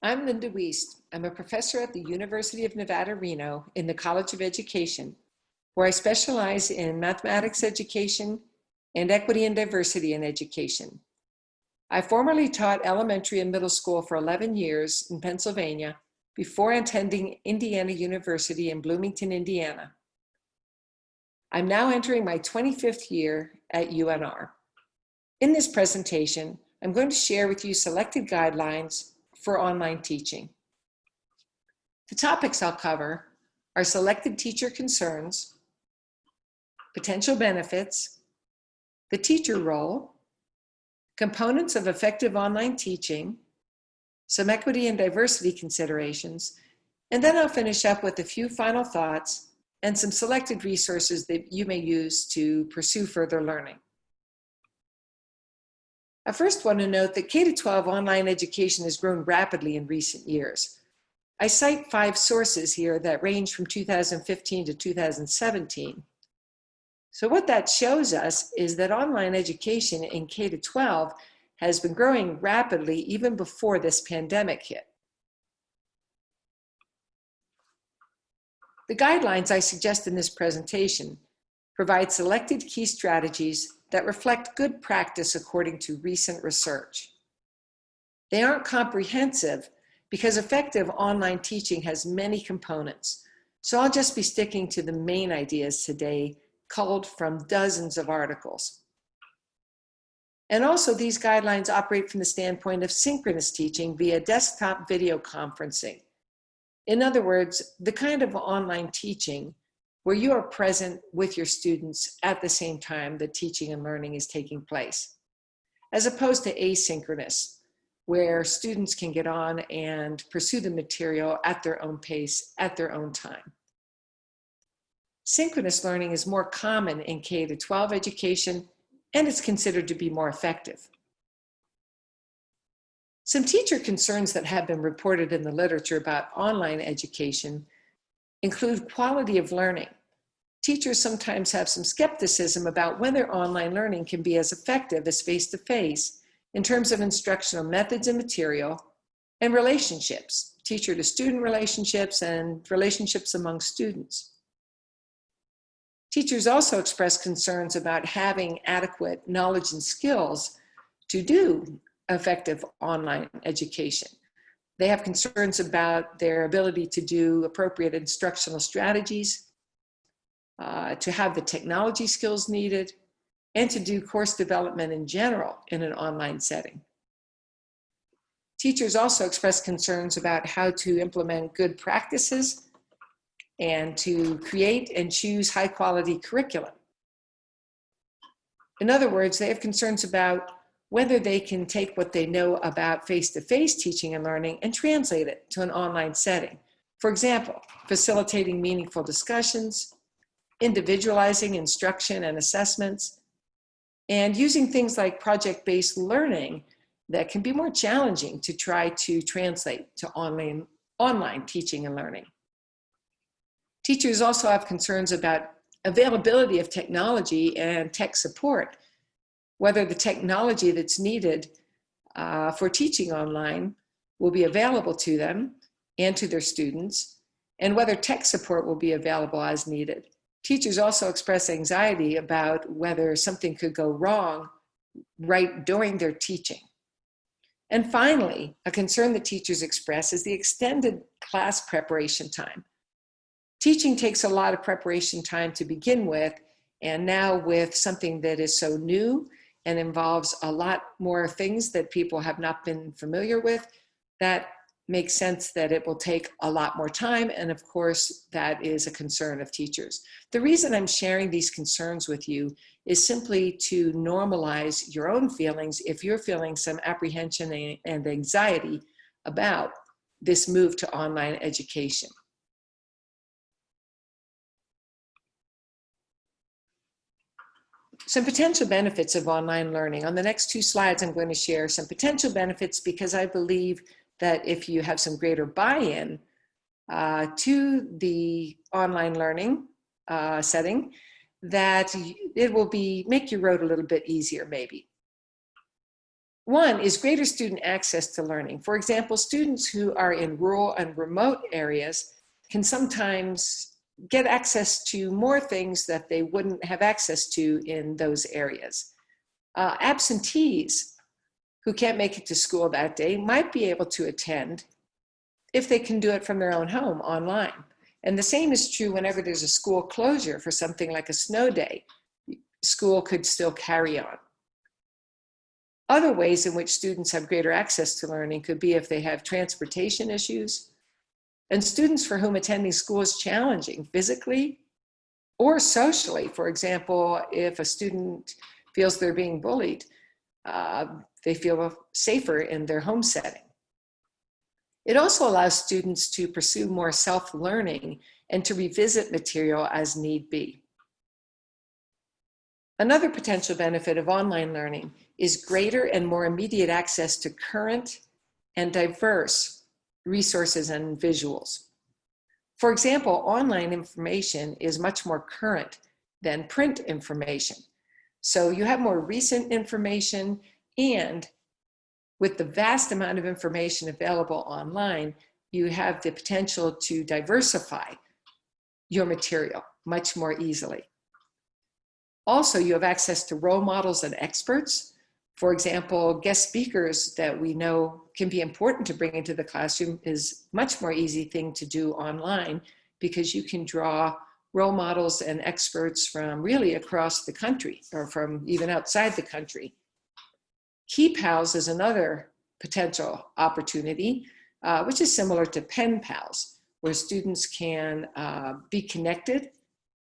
I'm Lynda Wiest. I'm a professor at the University of Nevada, Reno in the College of Education, where I specialize in mathematics education and equity and diversity in education. I formerly taught elementary and middle school for 11 years in Pennsylvania before attending Indiana University in Bloomington, Indiana. I'm now entering my 25th year at UNR. In this presentation, I'm going to share with you selected guidelines for online teaching. The topics I'll cover are selected teacher concerns, potential benefits, the teacher role, components of effective online teaching, some equity and diversity considerations, and then I'll finish up with a few final thoughts and some selected resources that you may use to pursue further learning. I first want to note that K-12 online education has grown rapidly in recent years. I cite 5 sources here that range from 2015 to 2017. So what that shows us is that online education in K-12 has been growing rapidly even before this pandemic hit. The guidelines I suggest in this presentation provide selected key strategies that reflect good practice according to recent research. They aren't comprehensive because effective online teaching has many components, so I'll just be sticking to the main ideas today, culled from dozens of articles. And also, these guidelines operate from the standpoint of synchronous teaching via desktop video conferencing. In other words, the kind of online teaching where you are present with your students at the same time that teaching and learning is taking place, as opposed to asynchronous, where students can get on and pursue the material at their own pace, at their own time. Synchronous learning is more common in K-12 education, and it's considered to be more effective. Some teacher concerns that have been reported in the literature about online education include quality of learning. Teachers sometimes have some skepticism about whether online learning can be as effective as face-to-face in terms of instructional methods and material, and relationships, teacher-to-student relationships and relationships among students. Teachers also express concerns about having adequate knowledge and skills to do effective online education. They have concerns about their ability to do appropriate instructional strategies, to have the technology skills needed, and to do course development in general in an online setting. Teachers also express concerns about how to implement good practices and to create and choose high-quality curriculum. In other words, they have concerns about whether they can take what they know about face-to-face teaching and learning and translate it to an online setting. For example, facilitating meaningful discussions, individualizing instruction and assessments, and using things like project-based learning that can be more challenging to try to translate to online teaching and learning. Teachers also have concerns about availability of technology and tech support, whether the technology that's needed for teaching online will be available to them and to their students, and whether tech support will be available as needed. Teachers also express anxiety about whether something could go wrong right during their teaching. And finally, a concern that teachers express is the extended class preparation time. Teaching takes a lot of preparation time to begin with, and now with something that is so new and involves a lot more things that people have not been familiar with, that makes sense that it will take a lot more time, and of course that is a concern of teachers. The reason I'm sharing these concerns with you is simply to normalize your own feelings if you're feeling some apprehension and anxiety about this move to online education. Some potential benefits of online learning. On the next 2 slides, I'm going to share some potential benefits because I believe that if you have some greater buy-in to the online learning setting, that it will make your road a little bit easier maybe. One is greater student access to learning. For example, students who are in rural and remote areas can sometimes get access to more things that they wouldn't have access to in those areas. Absentees who can't make it to school that day might be able to attend if they can do it from their own home online. And the same is true whenever there's a school closure for something like a snow day. School could still carry on. Other ways in which students have greater access to learning could be if they have transportation issues, and students for whom attending school is challenging physically or socially. For example, if a student feels they're being bullied, they feel safer in their home setting. It also allows students to pursue more self-learning and to revisit material as need be. Another potential benefit of online learning is greater and more immediate access to current and diverse resources and visuals. For example, online information is much more current than print information. So you have more recent information, and with the vast amount of information available online, you have the potential to diversify your material much more easily. Also, you have access to role models and experts. For example, guest speakers that we know can be important to bring into the classroom is much more easy thing to do online, because you can draw role models and experts from really across the country or from even outside the country. Key Pals is another potential opportunity, which is similar to Pen Pals, where students can be connected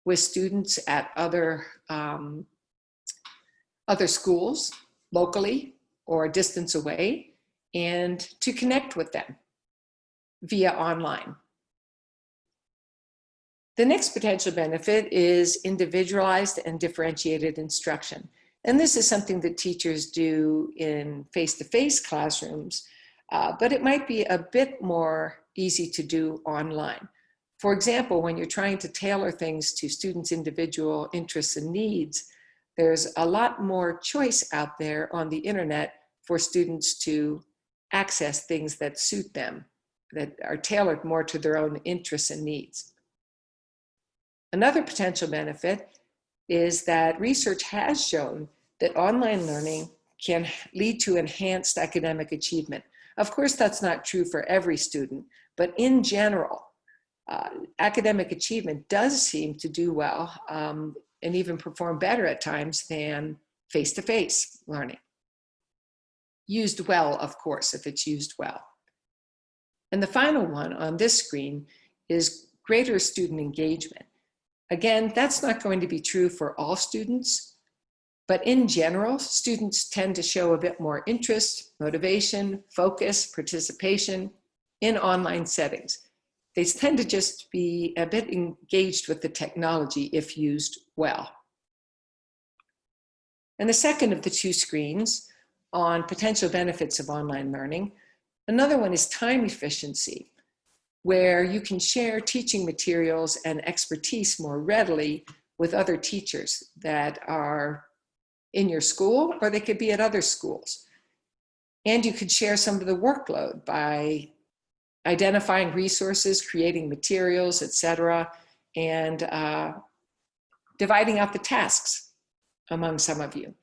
with students at other schools locally or a distance away, and to connect with them via online. The next potential benefit is individualized and differentiated instruction. And this is something that teachers do in face-to-face classrooms, but it might be a bit more easy to do online. For example, when you're trying to tailor things to students' individual interests and needs, there's a lot more choice out there on the internet for students to access things that suit them, that are tailored more to their own interests and needs. Another potential benefit is that research has shown that online learning can lead to enhanced academic achievement. Of course, that's not true for every student, but in general, academic achievement does seem to do well and even perform better at times than face-to-face learning. Used well, of course, if it's used well. And the final one on this screen is greater student engagement. Again, that's not going to be true for all students, but in general, students tend to show a bit more interest, motivation, focus, participation in online settings. They tend to just be a bit engaged with the technology if used well. And the second of the two screens on potential benefits of online learning, another one is time efficiency, where you can share teaching materials and expertise more readily with other teachers that are in your school, or they could be at other schools. And you could share some of the workload by identifying resources, creating materials, etc., and dividing out the tasks among some of you.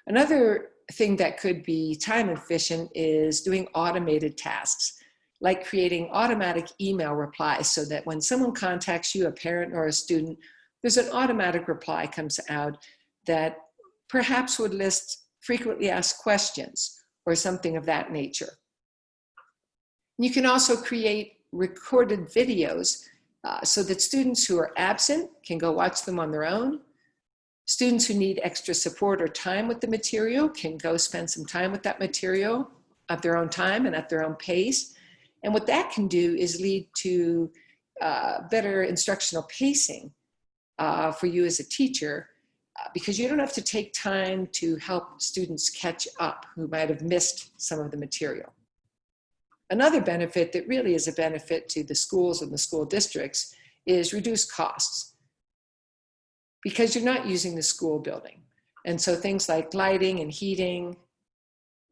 Another thing that could be time efficient is doing automated tasks, like creating automatic email replies so that when someone contacts you, a parent or a student, there's an automatic reply comes out that perhaps would list frequently asked questions or something of that nature. You can also create recorded videos so that students who are absent can go watch them on their own. Students who need extra support or time with the material can go spend some time with that material at their own time and at their own pace. And what that can do is lead to better instructional pacing for you as a teacher, because you don't have to take time to help students catch up who might have missed some of the material. Another benefit that really is a benefit to the schools and the school districts is reduced costs, because you're not using the school building. And so things like lighting and heating,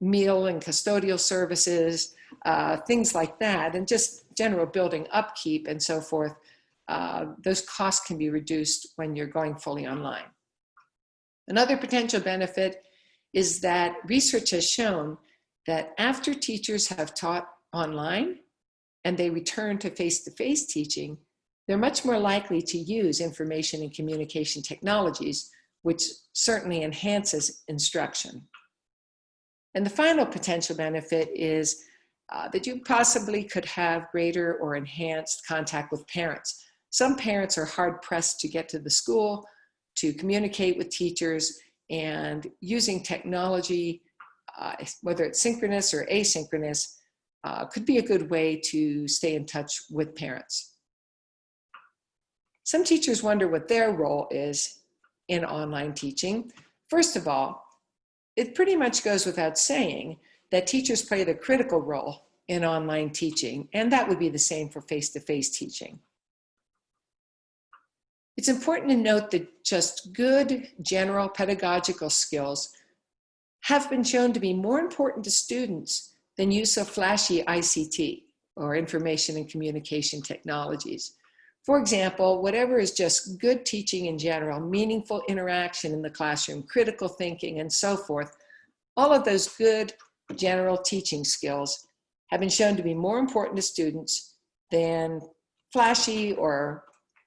meal and custodial services, things like that, and just general building upkeep and so forth. Those costs can be reduced when you're going fully online. Another potential benefit is that research has shown that after teachers have taught online and they return to face-to-face teaching, they're much more likely to use information and communication technologies, which certainly enhances instruction. And the final potential benefit is that you possibly could have greater or enhanced contact with parents. Some parents are hard-pressed to get to the school, to communicate with teachers, and using technology, whether it's synchronous or asynchronous, could be a good way to stay in touch with parents. Some teachers wonder what their role is in online teaching. First of all, it pretty much goes without saying that teachers play the critical role in online teaching, and that would be the same for face-to-face teaching. It's important to note that just good general pedagogical skills have been shown to be more important to students than use of flashy ICT, or information and communication technologies. For example, whatever is just good teaching in general, meaningful interaction in the classroom, critical thinking, and so forth, all of those good general teaching skills have been shown to be more important to students than flashy or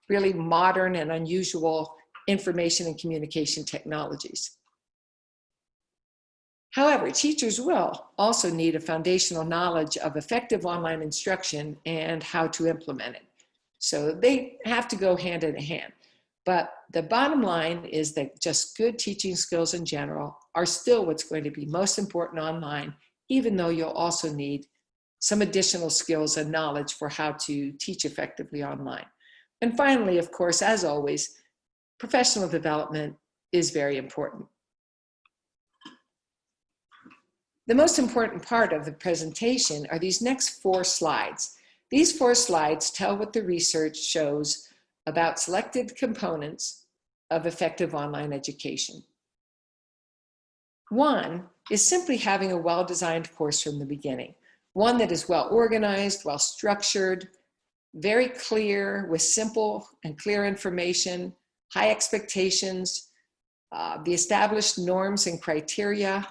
really modern and unusual information and communication technologies. However, teachers will also need a foundational knowledge of effective online instruction and how to implement it. So they have to go hand in hand. But the bottom line is that just good teaching skills in general are still what's going to be most important online, even though you'll also need some additional skills and knowledge for how to teach effectively online. And finally, of course, as always, professional development is very important. The most important part of the presentation are these next 4 slides. These 4 slides tell what the research shows about selected components of effective online education. One is simply having a well-designed course from the beginning, one that is well organized, well structured, very clear, with simple and clear information, high expectations, the established norms and criteria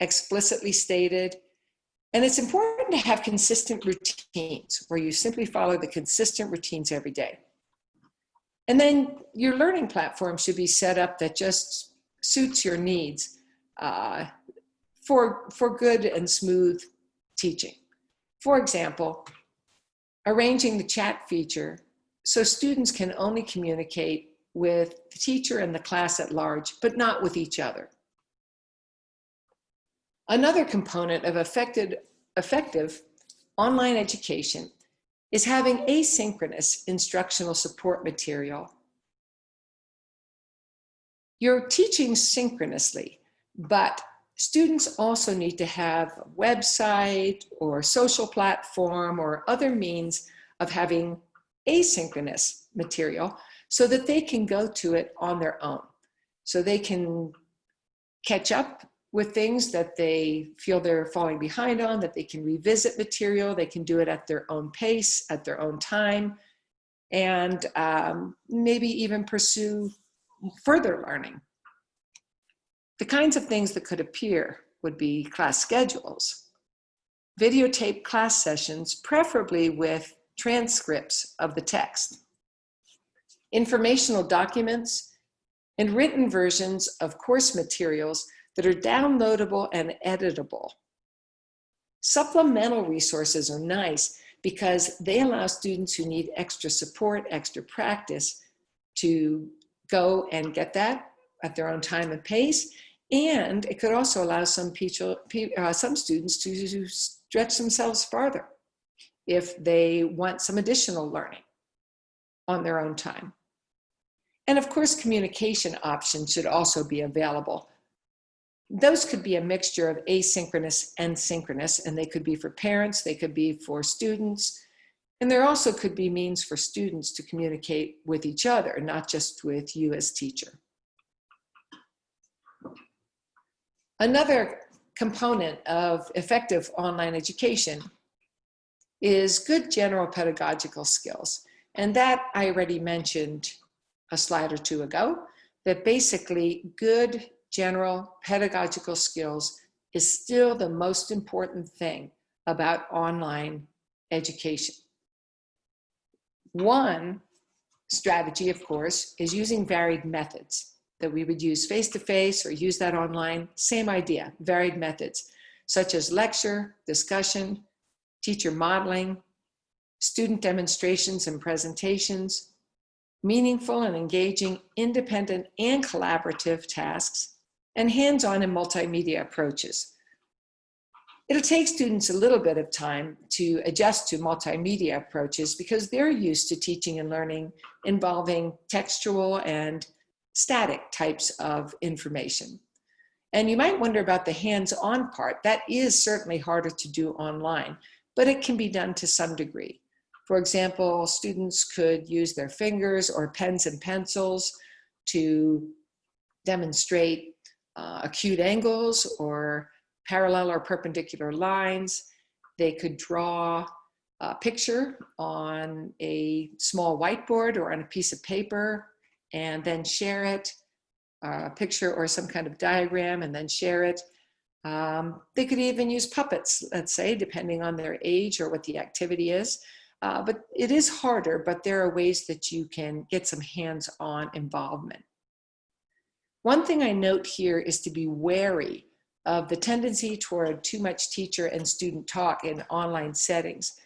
explicitly stated. And it's important to have consistent routines where you simply follow the consistent routines every day. And then your learning platform should be set up that just suits your needs for good and smooth teaching. For example, arranging the chat feature so students can only communicate with the teacher and the class at large, but not with each other. Another component of effective online education is having asynchronous instructional support material. You're teaching synchronously, but students also need to have a website or social platform or other means of having asynchronous material so that they can go to it on their own. So they can catch up with things that they feel they're falling behind on, that they can revisit material, they can do it at their own pace, at their own time, and maybe even pursue further learning. The kinds of things that could appear would be class schedules, videotape class sessions, preferably with transcripts of the text, informational documents, and written versions of course materials that are downloadable and editable. Supplemental resources are nice because they allow students who need extra support, extra practice to go and get that at their own time and pace. And it could also allow some students to stretch themselves farther if they want some additional learning on their own time. And of course, communication options should also be available. Those could be a mixture of asynchronous and synchronous, and they could be for parents, they could be for students, and there also could be means for students to communicate with each other, not just with you as teacher. Another component of effective online education is good general pedagogical skills. And that I already mentioned a slide or two ago, that basically good general pedagogical skills is still the most important thing about online education. One strategy, of course, is using varied methods that we would use face-to-face or use that online. Same idea, varied methods, such as lecture, discussion, teacher modeling, student demonstrations and presentations, meaningful and engaging independent and collaborative tasks, and hands-on and multimedia approaches. It'll take students a little bit of time to adjust to multimedia approaches because they're used to teaching and learning involving textual and static types of information. And you might wonder about the hands-on part. That is certainly harder to do online, but it can be done to some degree. For example, students could use their fingers or pens and pencils to demonstrate acute angles or parallel or perpendicular lines. They could draw a picture on a small whiteboard or on a piece of paper and then share it, a picture or some kind of diagram, and then share it. They could even use puppets, let's say, depending on their age or what the activity is. But it is harder, but there are ways that you can get some hands-on involvement. One thing I note here is to be wary of the tendency toward too much teacher and student talk in online settings.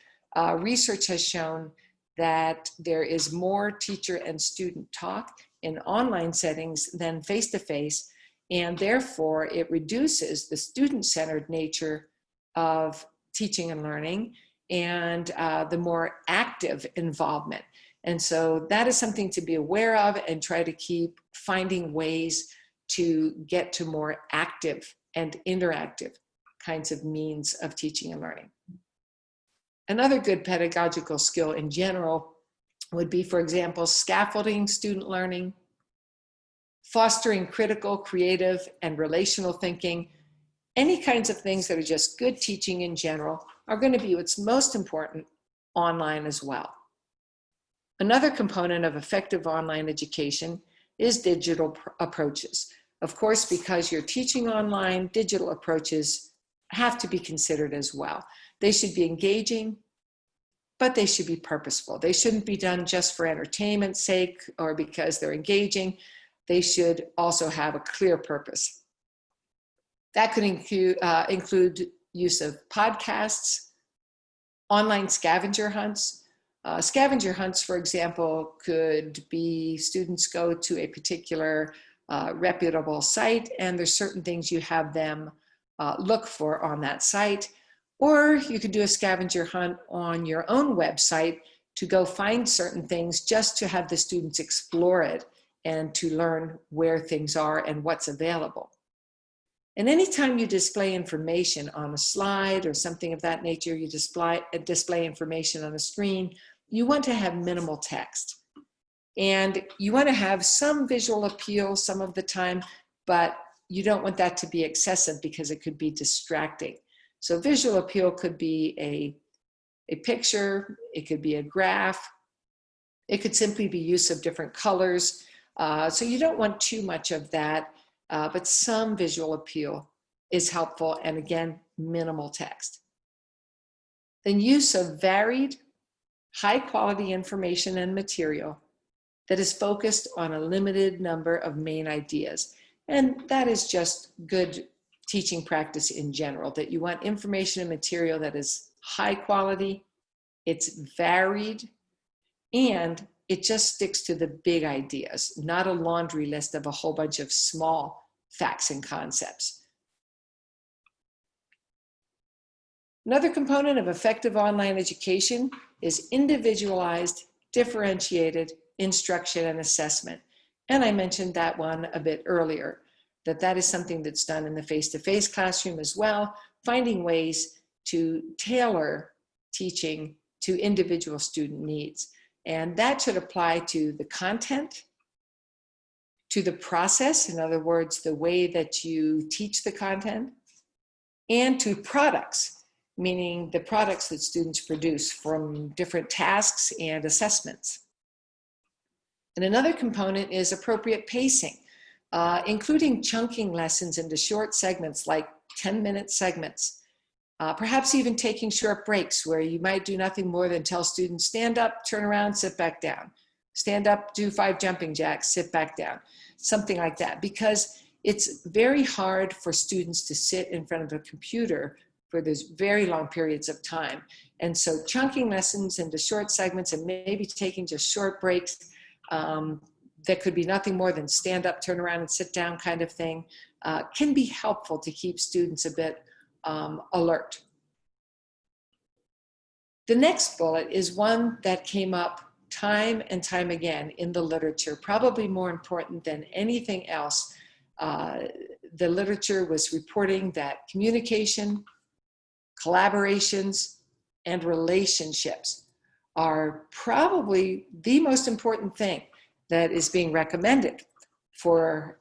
Research has shown that there is more teacher and student talk in online settings than face-to-face, and therefore it reduces the student-centered nature of teaching and learning and the more active involvement. And so that is something to be aware of and try to keep finding ways to get to more active and interactive kinds of means of teaching and learning. Another good pedagogical skill in general would be, for example, scaffolding student learning, fostering critical, creative, and relational thinking. Any kinds of things that are just good teaching in general are going to be what's most important online as well. Another component of effective online education is digital approaches. Of course, because you're teaching online, digital approaches have to be considered as well. They should be engaging, but they should be purposeful. They shouldn't be done just for entertainment's sake or because they're engaging. They should also have a clear purpose. That could include use of podcasts, online scavenger hunts. Scavenger hunts, for example, could be students go to a particular reputable site and there's certain things you have them look for on that site. Or you could do a scavenger hunt on your own website to go find certain things just to have the students explore it and to learn where things are and what's available. And anytime you display information on a slide or something of that nature, you display information on a screen, you want to have minimal text. And you want to have some visual appeal some of the time, but you don't want that to be excessive because it could be distracting. So visual appeal could be a picture, it could be a graph, it could simply be use of different colors. So you don't want too much of that, but some visual appeal is helpful, and again, minimal text. Then use of varied, high quality information and material that is focused on a limited number of main ideas. And that is just good teaching practice in general, that you want information and material that is high quality, it's varied, and it just sticks to the big ideas, not a laundry list of a whole bunch of small facts and concepts. Another component of effective online education is individualized, differentiated instruction and assessment. And I mentioned that one a bit earlier, that is something that's done in the face-to-face classroom as well, finding ways to tailor teaching to individual student needs. And that should apply to the content, to the process, in other words, the way that you teach the content, and to products, meaning the products that students produce from different tasks and assessments. And another component is appropriate pacing, including chunking lessons into short segments like 10-minute segments. Perhaps even taking short breaks where you might do nothing more than tell students, stand up, turn around, sit back down. Stand up, do 5 jumping jacks, sit back down. Something like that, because it's very hard for students to sit in front of a computer for those very long periods of time. And so chunking lessons into short segments and maybe taking just short breaks that could be nothing more than stand up, turn around, and sit down kind of thing can be helpful to keep students a bit alert. The next bullet is one that came up time and time again in the literature, probably more important than anything else. The literature was reporting that communication, collaborations, and relationships are probably the most important thing that is being recommended for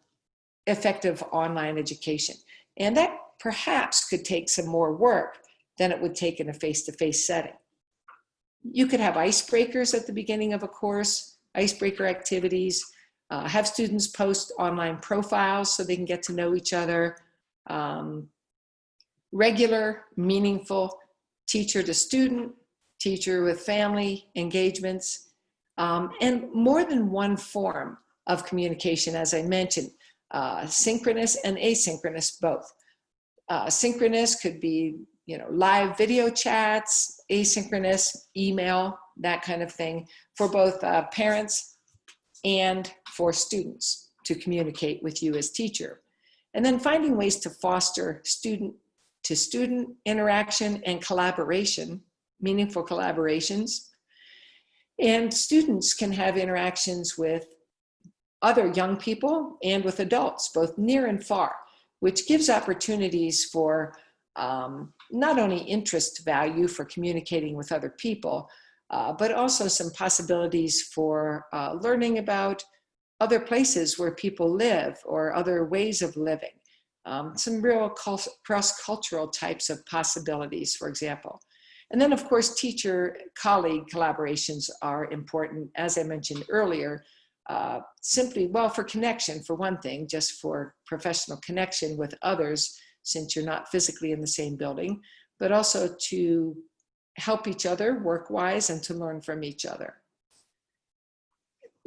effective online education. And that perhaps could take some more work than it would take in a face-to-face setting. You could have icebreakers at the beginning of a course, icebreaker activities, have students post online profiles so they can get to know each other, regular, meaningful teacher to student, teacher with family engagements, and more than one form of communication, as I mentioned, synchronous and asynchronous both. Synchronous could be, live video chats, asynchronous, email, that kind of thing, for both parents and for students to communicate with you as teacher. And then finding ways to foster student-to-student interaction and collaboration, meaningful collaborations. And students can have interactions with other young people and with adults, both near and far, which gives opportunities for not only interest value for communicating with other people, but also some possibilities for learning about other places where people live or other ways of living. Some real cross-cultural types of possibilities, for example. And then, of course, teacher-colleague collaborations are important, as I mentioned earlier, simply, well, for connection, for one thing, just for professional connection with others, since you're not physically in the same building, but also to help each other work-wise and to learn from each other.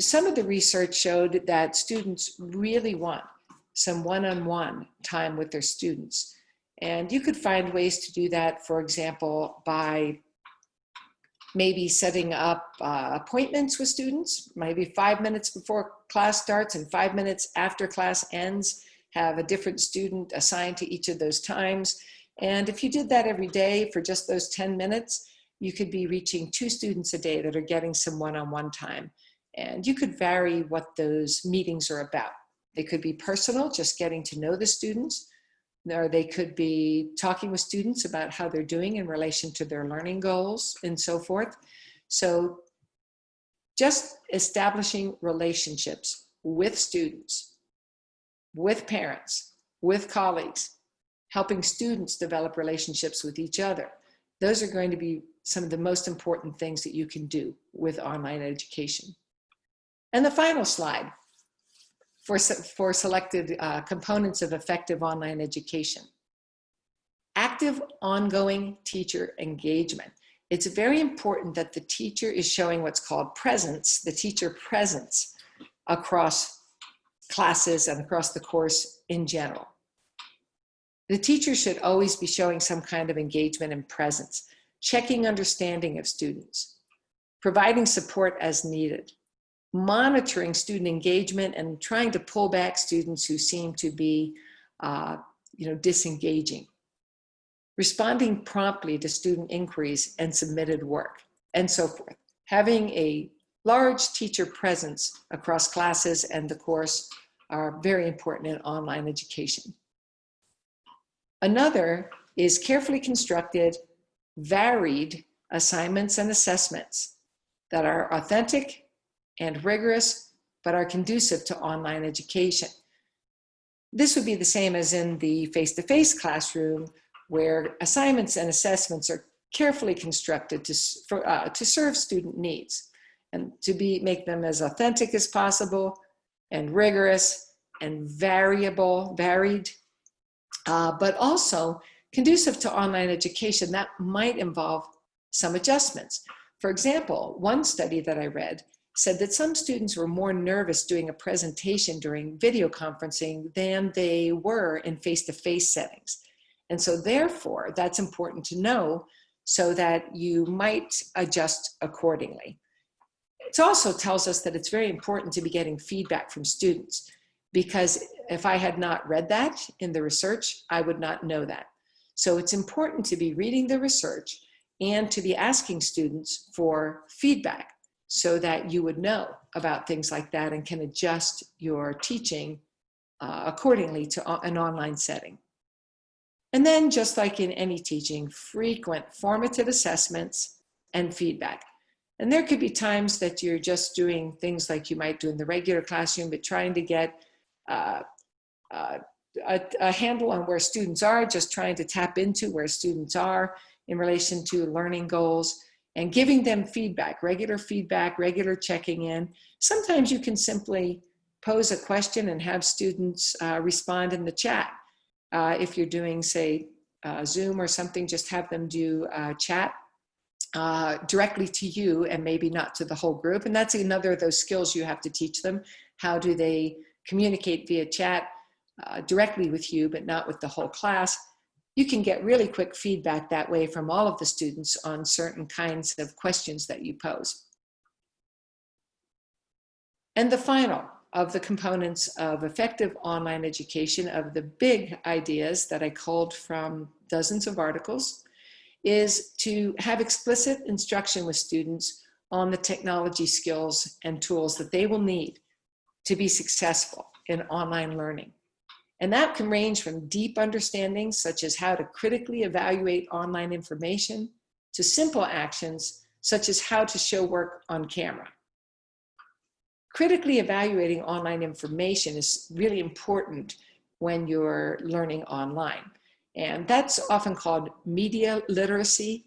Some of the research showed that students really want some one-on-one time with their students. And you could find ways to do that, for example, by maybe setting up appointments with students, maybe 5 minutes before class starts and 5 minutes after class ends, have a different student assigned to each of those times. And if you did that every day for just those 10 minutes, you could be reaching 2 students a day that are getting some one-on-one time. And you could vary what those meetings are about. They could be personal, just getting to know the students, or they could be talking with students about how they're doing in relation to their learning goals and so forth. So just establishing relationships with students, with parents, with colleagues, helping students develop relationships with each other. Those are going to be some of the most important things that you can do with online education. And the final slide for selected components of effective online education. Active ongoing teacher engagement. It's very important that the teacher is showing what's called presence, the teacher presence, across classes and across the course in general. The teacher should always be showing some kind of engagement and presence, checking understanding of students, providing support as needed, monitoring student engagement and trying to pull back students who seem to be disengaging, responding promptly to student inquiries and submitted work, and so forth. Having a large teacher presence across classes and the course are very important in online education. Another is carefully constructed, varied assignments and assessments that are authentic and rigorous, but are conducive to online education. This would be the same as in the face-to-face classroom, where assignments and assessments are carefully constructed to serve student needs and to make them as authentic as possible and rigorous and varied, but also conducive to online education that might involve some adjustments. For example, one study that I read said that some students were more nervous doing a presentation during video conferencing than they were in face-to-face settings. And so therefore, that's important to know so that you might adjust accordingly. It also tells us that it's very important to be getting feedback from students, because if I had not read that in the research, I would not know that. So it's important to be reading the research and to be asking students for feedback so that you would know about things like that and can adjust your teaching accordingly to an online setting. And then, just like in any teaching, frequent formative assessments and feedback. And there could be times that you're just doing things like you might do in the regular classroom, but trying to get a handle on where students are, just trying to tap into where students are in relation to learning goals, and giving them feedback, regular checking in. Sometimes you can simply pose a question and have students respond in the chat. If you're doing, say, Zoom or something, just have them do chat directly to you and maybe not to the whole group. And that's another of those skills you have to teach them. How do they communicate via chat directly with you, but not with the whole class? You can get really quick feedback that way from all of the students on certain kinds of questions that you pose. And the final of the components of effective online education, of the big ideas that I culled from dozens of articles, is to have explicit instruction with students on the technology skills and tools that they will need to be successful in online learning. And that can range from deep understandings, such as how to critically evaluate online information, to simple actions, such as how to show work on camera. Critically evaluating online information is really important when you're learning online. And that's often called media literacy.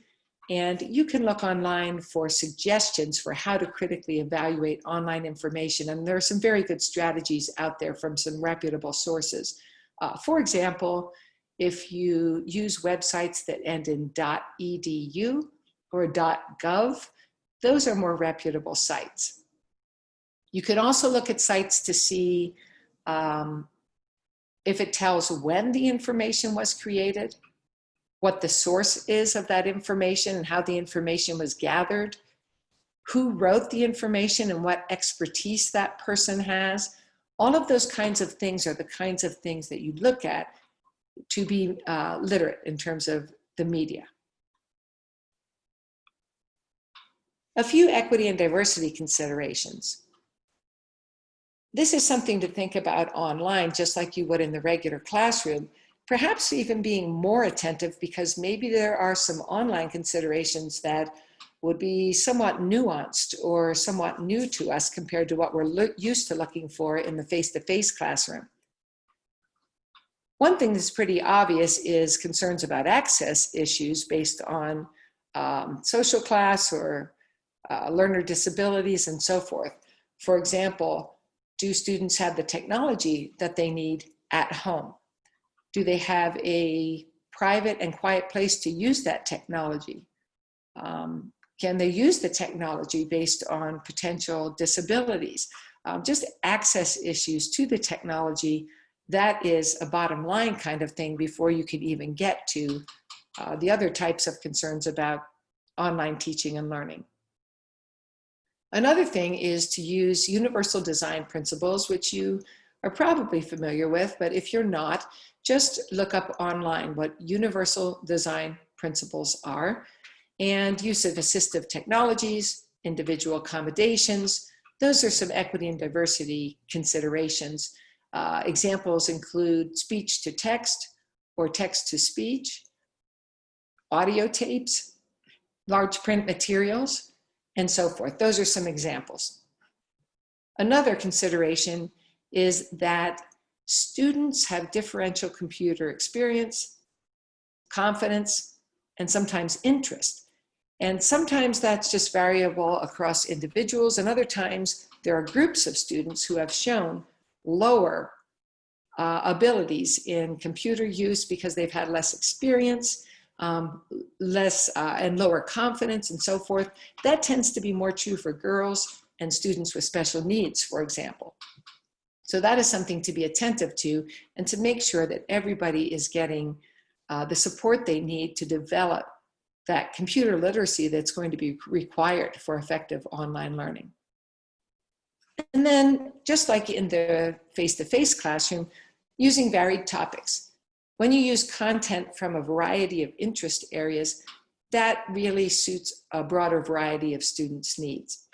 And you can look online for suggestions for how to critically evaluate online information. And there are some very good strategies out there from some reputable sources. For example, if you use websites that end in .edu or .gov, those are more reputable sites. You could also look at sites to see if it tells when the information was created, what the source is of that information and how the information was gathered, who wrote the information and what expertise that person has. All of those kinds of things are the kinds of things that you look at to be literate in terms of the media. A few equity and diversity considerations. This is something to think about online, just like you would in the regular classroom, perhaps even being more attentive, because maybe there are some online considerations that would be somewhat nuanced or somewhat new to us compared to what we're used to looking for in the face-to-face classroom. One thing that's pretty obvious is concerns about access issues based on social class or learner disabilities and so forth. For example, do students have the technology that they need at home? Do they have a private and quiet place to use that technology? Can they use the technology based on potential disabilities? Just access issues to the technology, that is a bottom line kind of thing before you can even get to the other types of concerns about online teaching and learning. Another thing is to use universal design principles, which you are probably familiar with, but if you're not, just look up online what universal design principles are, and use of assistive technologies, individual accommodations. Those are some equity and diversity considerations. Examples include speech to text or text to speech, audio tapes, large print materials, and so forth. Those are some examples. Another consideration is that students have differential computer experience, confidence, and sometimes interest. And sometimes that's just variable across individuals, and other times there are groups of students who have shown lower abilities in computer use because they've had less experience, and lower confidence and so forth. That tends to be more true for girls and students with special needs, for example. So that is something to be attentive to and to make sure that everybody is getting the support they need to develop that computer literacy that's going to be required for effective online learning. And then, just like in the face-to-face classroom, using varied topics. When you use content from a variety of interest areas, that really suits a broader variety of students' needs.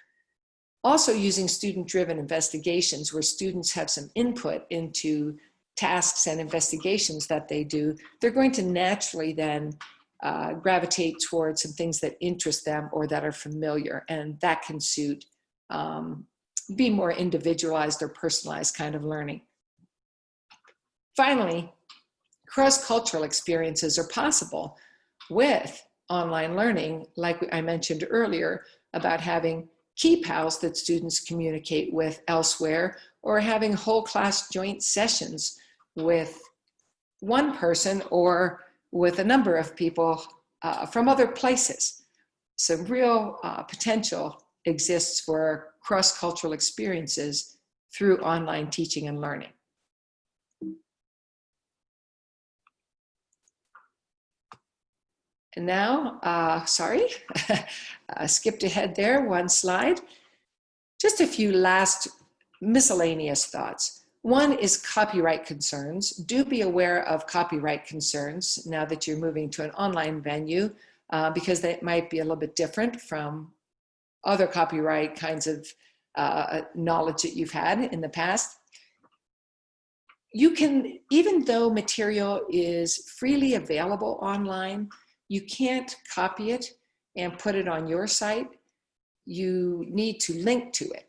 Also using student-driven investigations where students have some input into tasks and investigations that they do, they're going to naturally then gravitate towards some things that interest them or that are familiar, and that can suit be more individualized or personalized kind of learning. Finally, cross-cultural experiences are possible with online learning, like I mentioned earlier, about having key pals that students communicate with elsewhere, or having whole class joint sessions with one person or with a number of people from other places. Some real potential exists for cross-cultural experiences through online teaching and learning. And now, sorry, skipped ahead there, one slide. Just a few last miscellaneous thoughts. One is copyright concerns. Do be aware of copyright concerns now that you're moving to an online venue, because they might be a little bit different from other copyright kinds of knowledge that you've had in the past. You can, even though material is freely available online, you can't copy it and put it on your site. You need to link to it.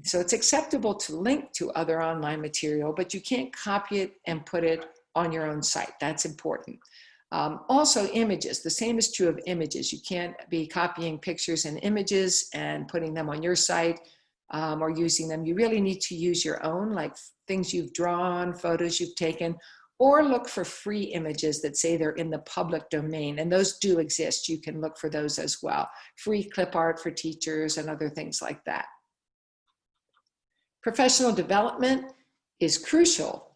So it's acceptable to link to other online material, but you can't copy it and put it on your own site. That's important. Also images, the same is true of images. You can't be copying pictures and images and putting them on your site or using them. You really need to use your own, like things you've drawn, photos you've taken, or look for free images that say they're in the public domain, and those do exist. You can look for those as well. Free clip art for teachers and other things like that. Professional development is crucial,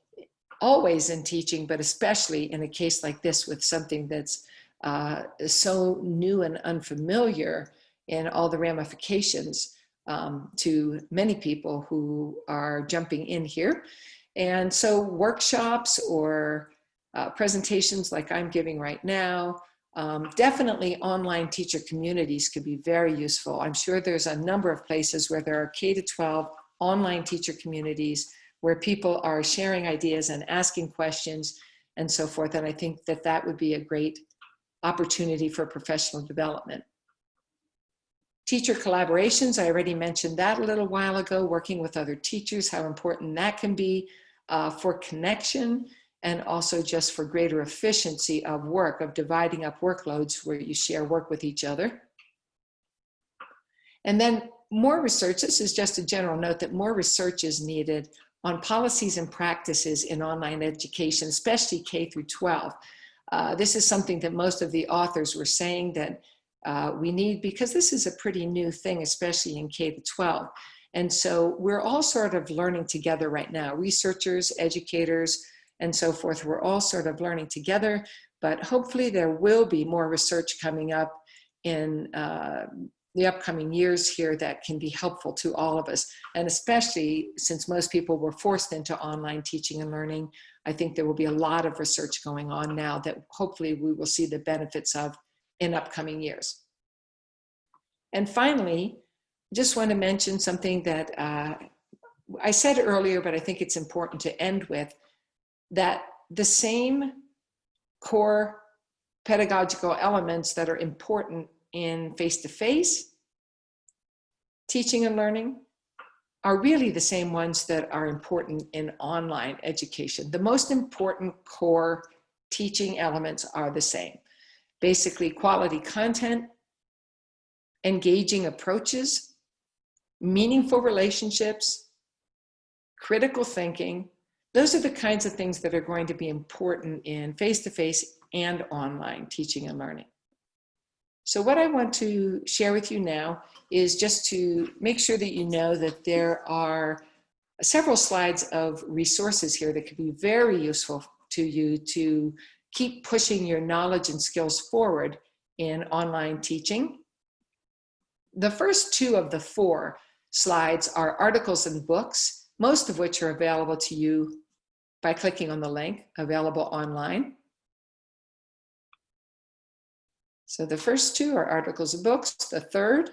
always in teaching, but especially in a case like this with something that's so new and unfamiliar in all the ramifications to many people who are jumping in here. And so workshops or presentations like I'm giving right now, definitely online teacher communities could be very useful. I'm sure there's a number of places where there are K-12 online teacher communities where people are sharing ideas and asking questions and so forth. And I think that that would be a great opportunity for professional development. Teacher collaborations, I already mentioned that a little while ago, working with other teachers, how important that can be for connection and also just for greater efficiency of work, of dividing up workloads where you share work with each other. And then more research, this is just a general note that more research is needed on policies and practices in online education, especially K through 12. This is something that most of the authors were saying that we need, because this is a pretty new thing, especially in K to 12. And so we're all sort of learning together right now. Researchers, educators, and so forth, we're all sort of learning together, but hopefully there will be more research coming up in the upcoming years here that can be helpful to all of us. And especially since most people were forced into online teaching and learning, I think there will be a lot of research going on now that hopefully we will see the benefits of in upcoming years. And finally, just want to mention something that I said earlier, but I think it's important to end with, that the same core pedagogical elements that are important in face-to-face teaching and learning are really the same ones that are important in online education. The most important core teaching elements are the same. Basically, quality content, engaging approaches, meaningful relationships, critical thinking. Those are the kinds of things that are going to be important in face-to-face and online teaching and learning. So what I want to share with you now is just to make sure that you know that there are several slides of resources here that could be very useful to you to keep pushing your knowledge and skills forward in online teaching. The first two of the four slides are articles and books, most of which are available to you by clicking on the link available online. So the first two are articles and books. The third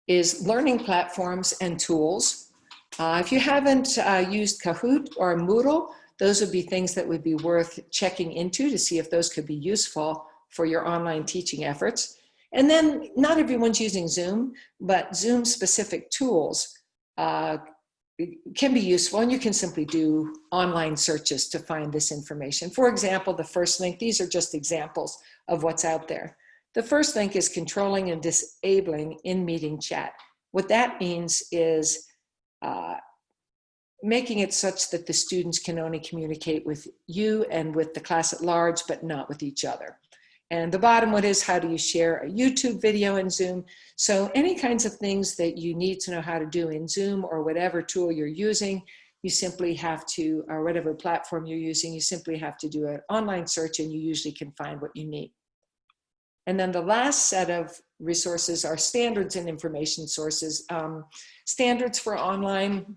is learning platforms and tools. If you haven't used Kahoot or Moodle, those would be things that would be worth checking into to see if those could be useful for your online teaching efforts. And then not everyone's using Zoom, but Zoom specific tools can be useful, and you can simply do online searches to find this information. For example, the first link, these are just examples of what's out there. The first link is controlling and disabling in-meeting chat. What that means is making it such that the students can only communicate with you and with the class at large, but not with each other. And the bottom one is, how do you share a YouTube video in Zoom? So any kinds of things that you need to know how to do in Zoom or whatever tool you're using, you simply have to, or whatever platform you're using, you simply have to do an online search and you usually can find what you need. And then the last set of resources are standards and information sources, standards for online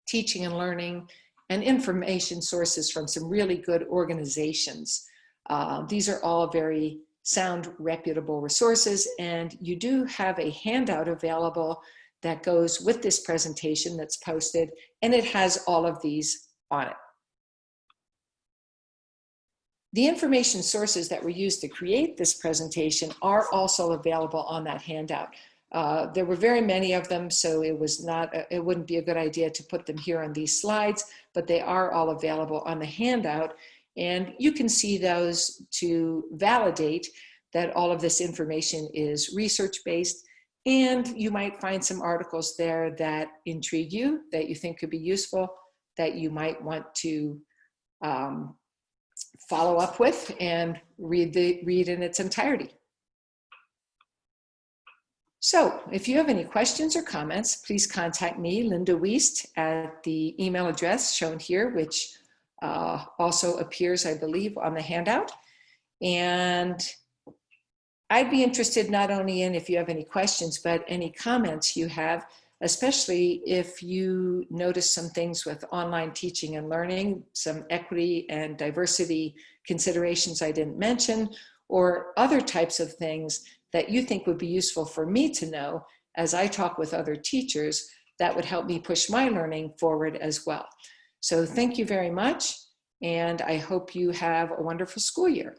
teaching and learning, and information sources from some really good organizations. These are all very sound, reputable resources, and you do have a handout available that goes with this presentation that's posted, and it has all of these on it. The information sources that were used to create this presentation are also available on that handout. There were very many of them, so it wouldn't be a good idea to put them here on these slides, but they are all available on the handout, and you can see those to validate that all of this information is research-based, and you might find some articles there that intrigue you, that you think could be useful, that you might want to follow up with and read in its entirety. So if you have any questions or comments, please contact me, Lynda Wiest, at the email address shown here, which also appears, I believe, on the handout. And I'd be interested not only in if you have any questions, but any comments you have, especially if you notice some things with online teaching and learning, some equity and diversity considerations I didn't mention, or other types of things that you think would be useful for me to know as I talk with other teachers that would help me push my learning forward as well. So thank you very much, and I hope you have a wonderful school year.